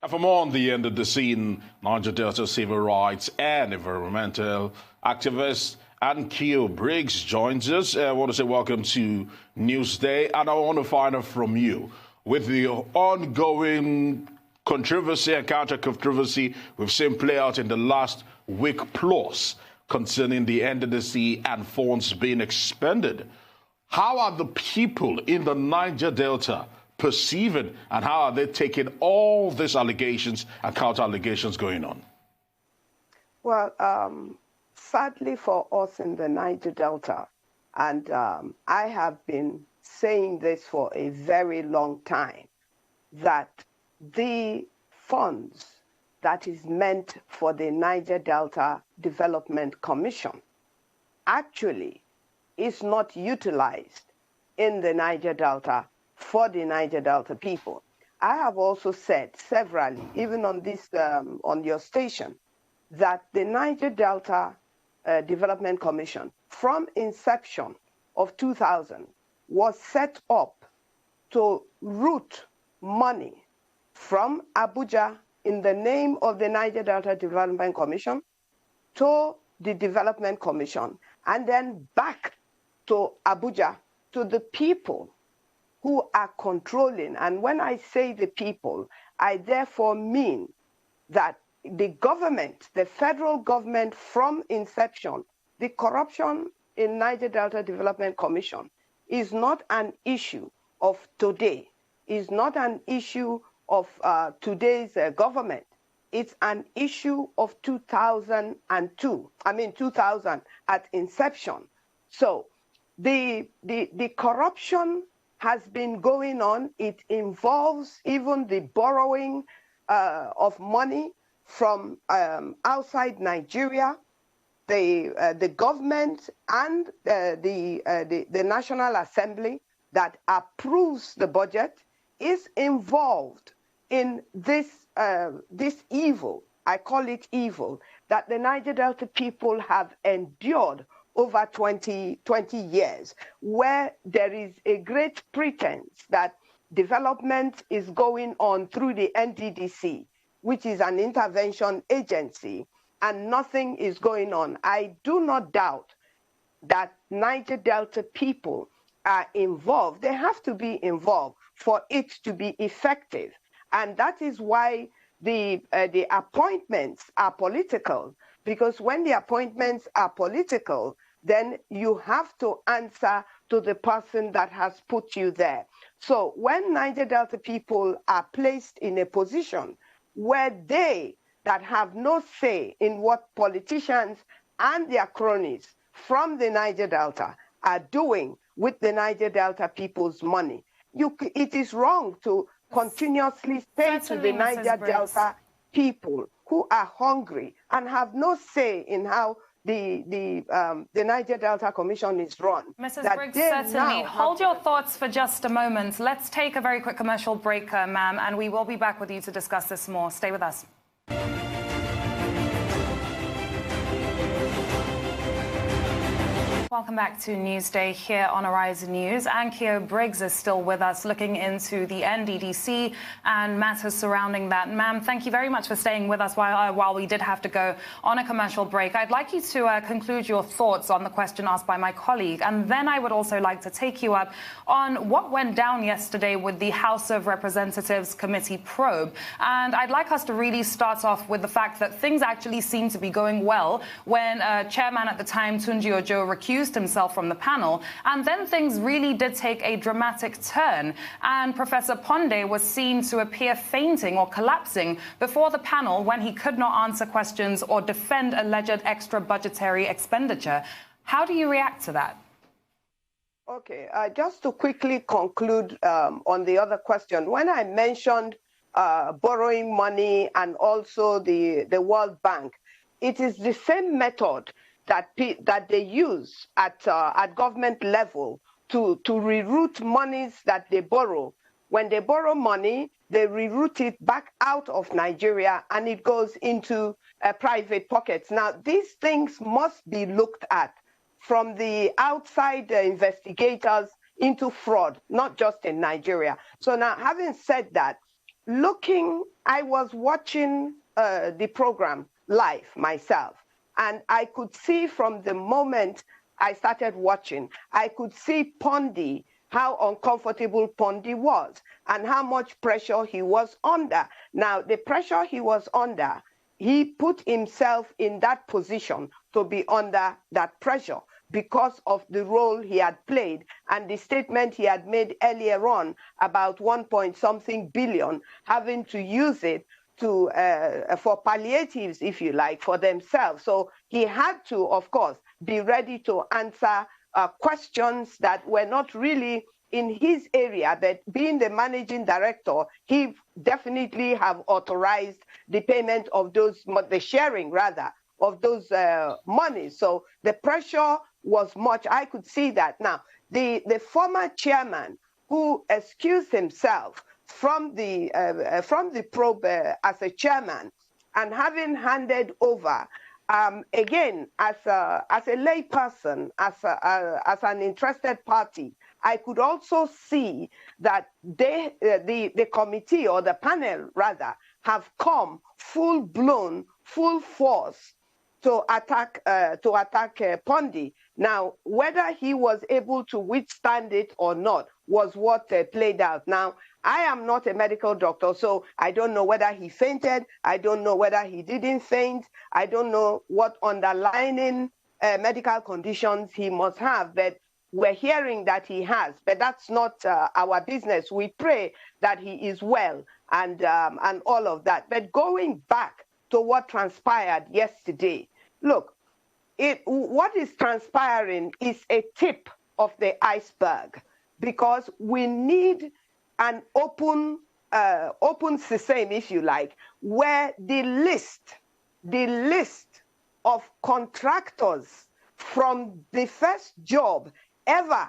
For more on the end of the scene, Niger Delta civil rights and environmental activist and Briggs joins us. I want to say welcome to Newsday, and I want to find out from you with the ongoing controversy and counter-controversy we've seen play out in the last week plus concerning the end of the sea and funds being expended. How are the people in the Niger Delta perceiving, and how are they taking all these allegations and counter-allegations going on? Well, sadly for us in the Niger Delta, and I have been saying this for a very long time, that the funds that is meant for the Niger Delta Development Commission actually is not utilized in the Niger Delta for the Niger Delta people. I have also said severally, even on this, on your station, that the Niger Delta Development Commission, from inception of 2000, was set up to route money from Abuja in the name of the Niger Delta Development Commission to the Development Commission, and then back to Abuja to the people who are controlling. And when I say the people, I therefore mean that the government, the federal government from inception, the corruption in Niger Delta Development Commission is not an issue of today, is not an issue of today's government. It's an issue of 2000 at inception. So the corruption has been going on. It involves even the borrowing of money from outside Nigeria. The government and the National Assembly that approves the budget is involved in this this evil. I call it evil, that the Niger Delta people have endured over 20 years, where there is a great pretense that development is going on through the NDDC, which is an intervention agency, and nothing is going on. I do not doubt that Niger Delta people are involved. They have to be involved for it to be effective. And that is why the appointments are political, because when the appointments are political, then you have to answer to the person that has put you there. So when Niger Delta people are placed in a position where they that have no say in what politicians and their cronies from the Niger Delta are doing with the Niger Delta people's money, it is wrong to continuously say to the Niger Delta people who are hungry and have no say in how the Niger Delta Commission is run. Mrs. Briggs, certainly. Hold your thoughts for just a moment. Let's take a very quick commercial break, ma'am, and we will be back with you to discuss this more. Stay with us. Welcome back to Newsday here on Horizon News. Ankio Briggs is still with us, looking into the NDDC and matters surrounding that. Ma'am, thank you very much for staying with us while we did have to go on a commercial break. I'd like you to conclude your thoughts on the question asked by my colleague, and then I would also like to take you up on what went down yesterday with the House of Representatives Committee probe. And I'd like us to really start off with the fact that things actually seem to be going well when chairman at the time, Tunji Ojo, recused himself from the panel, and then things really did take a dramatic turn, and Professor Ponde was seen to appear fainting or collapsing before the panel when he could not answer questions or defend alleged extra budgetary expenditure. How do you react to that? Okay, just to quickly conclude on the other question, when I mentioned borrowing money and also the World Bank, it is the same method that they use at government level to reroute monies that they borrow. When they borrow money, they reroute it back out of Nigeria and it goes into private pockets. Now, these things must be looked at from the outside investigators into fraud, not just in Nigeria. So now, having said that, I was watching the program live myself, and I could see from the moment I started watching, I could see Pondi, how uncomfortable Pondi was and how much pressure he was under. Now, the pressure he was under, he put himself in that position to be under that pressure because of the role he had played and the statement he had made earlier on about 1-point-something billion, having to use it to for palliatives, if you like, for themselves. So he had to, of course, be ready to answer questions that were not really in his area, but being the managing director, he definitely have authorized the payment of those, the sharing rather, of those monies. So the pressure was much. I could see that. Now, the former chairman who excused himself from the probe as a chairman and having handed over, again, as a lay person, as an interested party, I could also see that the committee, or the panel rather, have come full blown, full force to attack Pondi. Now, whether he was able to withstand it or not was what played out. Now, I am not a medical doctor, so I don't know whether he fainted. I don't know whether he didn't faint. I don't know what underlying medical conditions he must have, but we're hearing that he has, but that's not our business. We pray that he is well and all of that. But going back to what transpired yesterday, look, what is transpiring is a tip of the iceberg, because we need an open system, if you like, where the list of contractors from the first job ever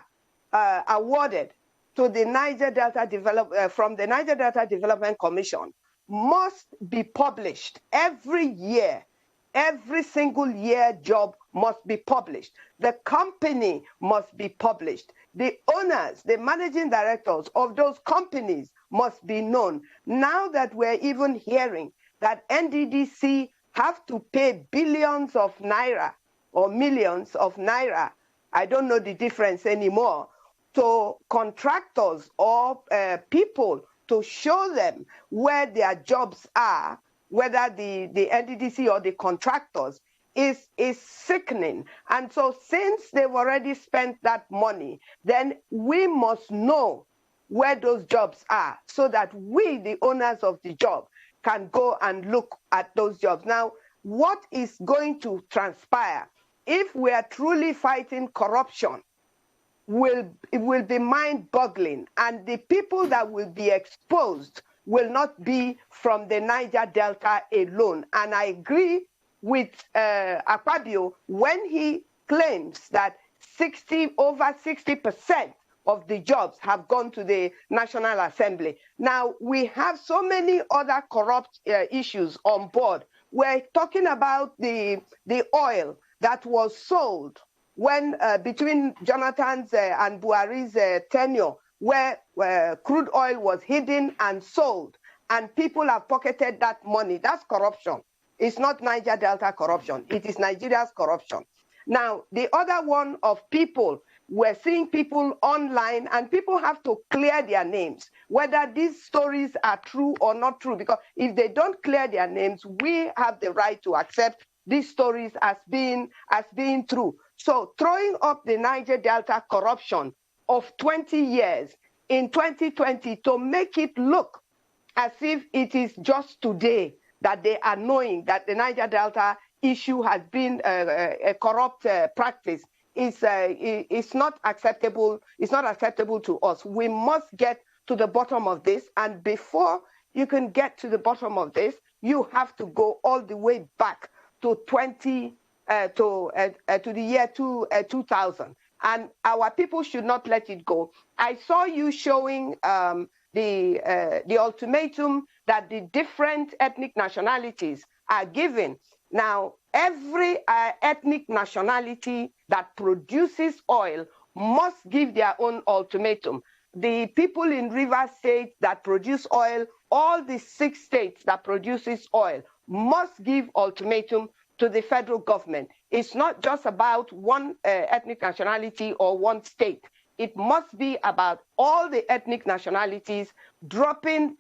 awarded to the Niger Delta from the Niger Delta Development Commission must be published every year. Every single year job must be published. The company must be published. The owners, the managing directors of those companies must be known. Now that we're even hearing that NDDC have to pay billions of naira or millions of naira, I don't know the difference anymore, to contractors or people to show them where their jobs are, whether the NDDC or the contractors, is sickening. And so since they've already spent that money, then we must know where those jobs are so that we, the owners of the job, can go and look at those jobs. Now, what is going to transpire if we are truly fighting corruption it will be mind-boggling, and the people that will be exposed will not be from the Niger Delta alone. And I agree with Akpabio when he claims that over 60% of the jobs have gone to the National Assembly. Now, we have so many other corrupt issues on board. We're talking about the oil that was sold when between Jonathan's and Buhari's tenure, where crude oil was hidden and sold, and people have pocketed that money. That's corruption. It's not Niger Delta corruption. It is Nigeria's corruption. Now, the other one of people, we're seeing people online, and people have to clear their names, whether these stories are true or not true, because if they don't clear their names, we have the right to accept these stories as being true. So throwing up the Niger Delta corruption of 20 years in 2020 to make it look as if it is just today that they are knowing that the Niger Delta issue has been a corrupt practice is not acceptable. It's not acceptable to us. We must get to the bottom of this, and before you can get to the bottom of this, you have to go all the way back to the year 2000, and our people should not let it go. I saw you showing the ultimatum that the different ethnic nationalities are given. Now, every ethnic nationality that produces oil must give their own ultimatum. The people in Rivers State that produce oil all the 6 states that produces oil must give ultimatum to the federal government. It's not just about one ethnic nationality or one state. It must be about all the ethnic nationalities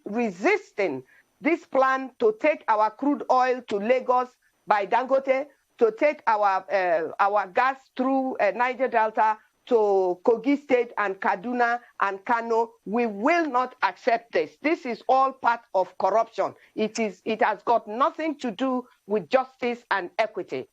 resisting this plan to take our crude oil to Lagos by Dangote, to take our gas through Niger Delta to Kogi State and Kaduna and Kano. We will not accept this. This is all part of corruption. It has got nothing to do with justice and equity.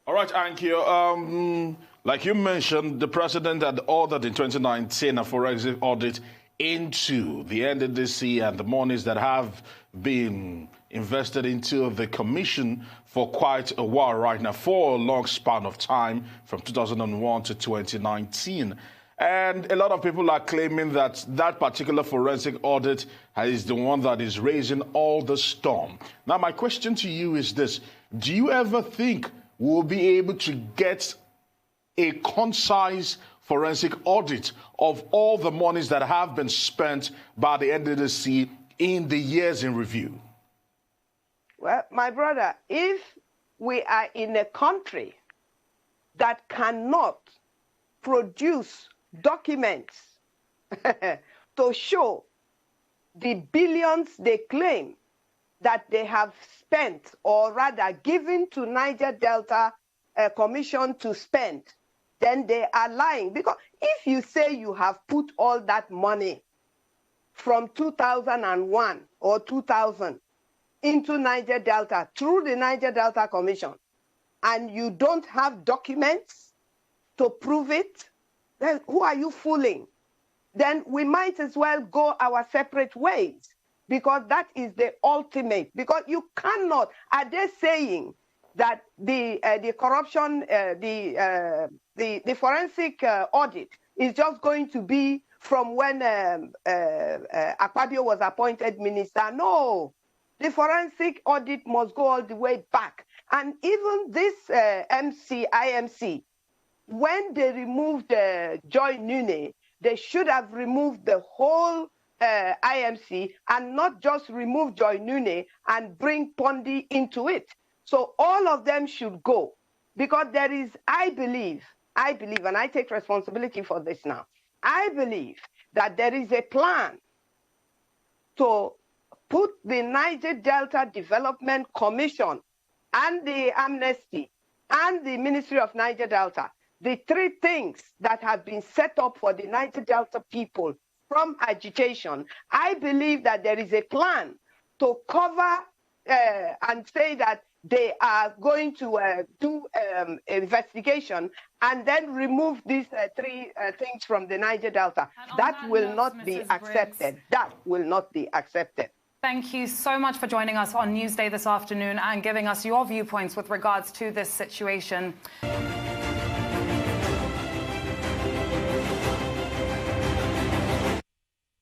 All right, Ankyo. Like you mentioned, the president had ordered in 2019 a forensic audit into the NDDC and the monies that have been invested into the commission for quite a while right now, for a long span of time, from 2001 to 2019. And a lot of people are claiming that that particular forensic audit is the one that is raising all the storm. Now, my question to you is this. Do you ever think we'll be able to get a concise forensic audit of all the monies that have been spent by the NDDC in the years in review? Well, my brother, if we are in a country that cannot produce documents to show the billions they claim that they have spent, or rather given to Niger Delta Commission to spend, then they are lying. Because if you say you have put all that money from 2001 or 2000 into Niger Delta through the Niger Delta Commission, and you don't have documents to prove it, then who are you fooling? Then we might as well go our separate ways, because that is the ultimate. Because you cannot, are they saying that the corruption, the forensic audit is just going to be from when Akpabio was appointed minister? No. The forensic audit must go all the way back. And even this IMC, when they removed Joy Nune, they should have removed the whole IMC and not just remove Joy Nune and bring Pondi into it. So all of them should go, because there is, I believe, and I take responsibility for this now, I believe that there is a plan to put the Niger Delta Development Commission and the Amnesty and the Ministry of Niger Delta, the 3 things that have been set up for the Niger Delta people from agitation. I believe that there is a plan to cover and say that they are going to do investigation and then remove these 3 things from the Niger Delta. That will not be accepted. That will not be accepted. Thank you so much for joining us on Newsday this afternoon and giving us your viewpoints with regards to this situation.